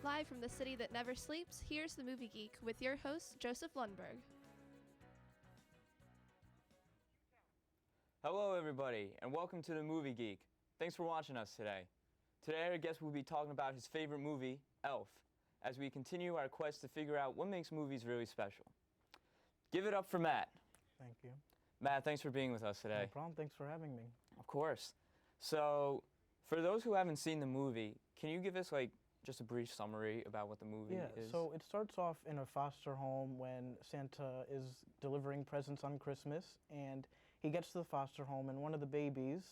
Live from the city that never sleeps, here's The Movie Geek with your host, Joseph Lundberg. Hello everybody, and welcome to The Movie Geek. Thanks for watching us today. Today our guest will be talking about his favorite movie, Elf, as we continue our quest to figure out what makes movies really special. Give it up for Matt. Thank you. Matt, thanks for being with us today. No problem, thanks for having me. Of course. So, for those who haven't seen the movie, can you give us just a brief summary about what the movie is? Yeah, so it starts off in a foster home when Santa is delivering presents on Christmas, and he gets to the foster home, and one of the babies,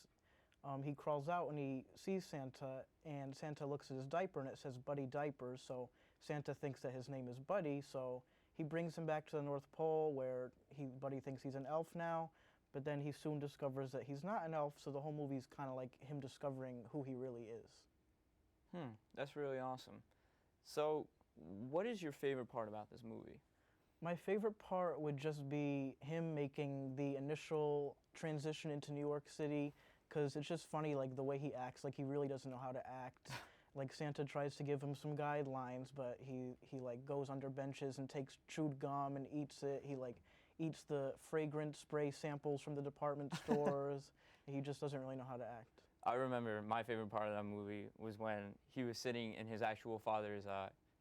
he crawls out and he sees Santa, and Santa looks at his diaper and it says Buddy Diapers, so Santa thinks that his name is Buddy, so he brings him back to the North Pole where Buddy thinks he's an elf now, but then he soon discovers that he's not an elf, so the whole movie's kind of like him discovering who he really is. That's really awesome. So, what is your favorite part about this movie? My favorite part would just be him making the initial transition into New York City, because it's just funny, like, the way he acts, like he really doesn't know how to act. Like, Santa tries to give him some guidelines, but he like, goes under benches and takes chewed gum and eats it. He, like, eats the fragrant spray samples from the department stores. He just doesn't really know how to act. I remember my favorite part of that movie was when he was sitting in his actual father's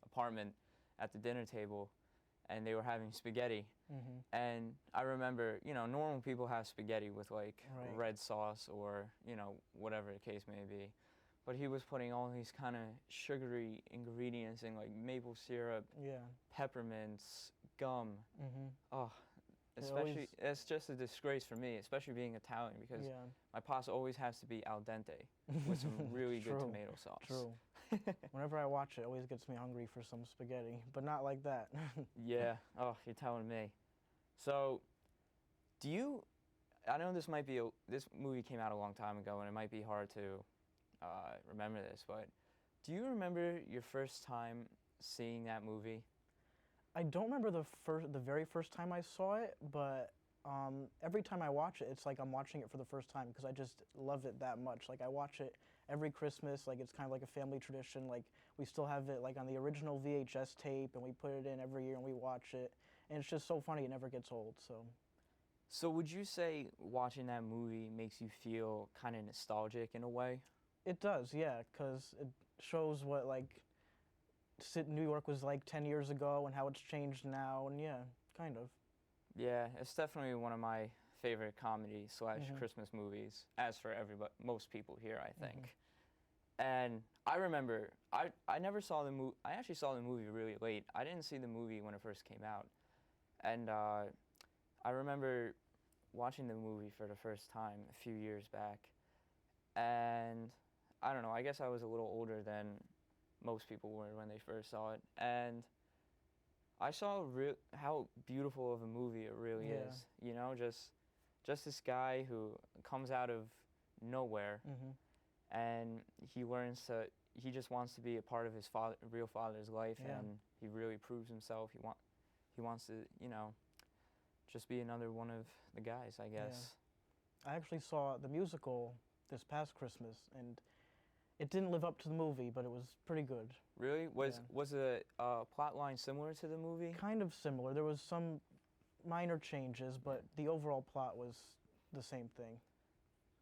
apartment at the dinner table, and they were having spaghetti. Mm-hmm. And I remember, normal people have spaghetti with Right. red sauce or, whatever the case may be. But he was putting all these kind of sugary ingredients in, like maple syrup, Yeah. peppermints, gum. Mm-hmm. Oh, especially, it's just a disgrace for me, especially being Italian, because Yeah. my pasta always has to be al dente with some really good True. tomato sauce. True. Whenever I watch it, it always gets me hungry for some spaghetti, but not like that. Yeah. Oh, you're telling me. So, I know this movie came out a long time ago, and it might be hard to remember this, but do you remember your first time seeing that movie? I don't remember the very first time I saw it, but every time I watch it, it's like I'm watching it for the first time because I just love it that much. Like, I watch it every Christmas, like it's kind of like a family tradition. Like, we still have it like on the original VHS tape, and we put it in every year and we watch it, and it's just so funny, it never gets old. So would you say watching that movie makes you feel kind of nostalgic in a way? It does, yeah, because it shows what New York was like 10 years ago and how it's changed now, and yeah, kind of. Yeah, it's definitely one of my favorite comedy / Christmas movies, as for most people here, I think. And I remember, I never saw the movie. I actually saw the movie really late. I didn't see the movie when it first came out. And I remember watching the movie for the first time a few years back. And I don't know, I guess I was a little older than most people were when they first saw it. And I saw how beautiful of a movie it really is. Just this guy who comes out of nowhere, and he just wants to be a part of his real father's life, and he really proves himself. He wants to, just be another one of the guys, I guess. Yeah. I actually saw the musical this past Christmas, and it didn't live up to the movie, but it was pretty good. Really? Was the plot line similar to the movie? Kind of similar. There was some minor changes, but the overall plot was the same thing.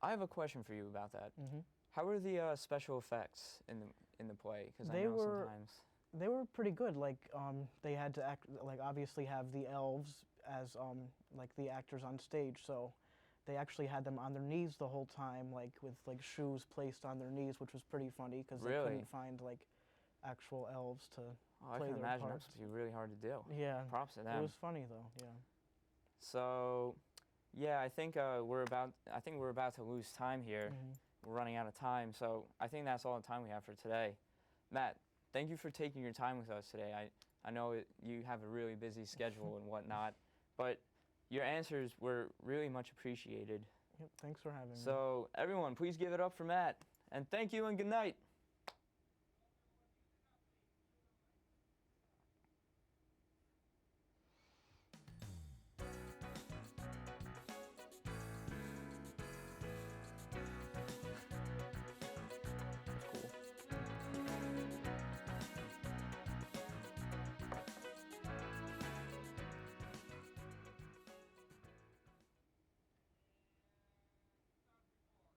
I have a question for you about that. How were the special effects in the play? Because I know sometimes they were pretty good. Like, they had to obviously have the elves as like the actors on stage, so they actually had them on their knees the whole time, with shoes placed on their knees, which was pretty funny because they couldn't find actual elves to play their parts. I can imagine that's supposed to be really hard to do. Yeah. Props to them. It was funny though. Yeah. So, yeah, I think we're about to lose time here. We're running out of time, so I think that's all the time we have for today. Matt, thank you for taking your time with us today. I know you have a really busy schedule and whatnot, but your answers were really much appreciated. Yep, thanks for having me. So, everyone, please give it up for Matt. And thank you and good night.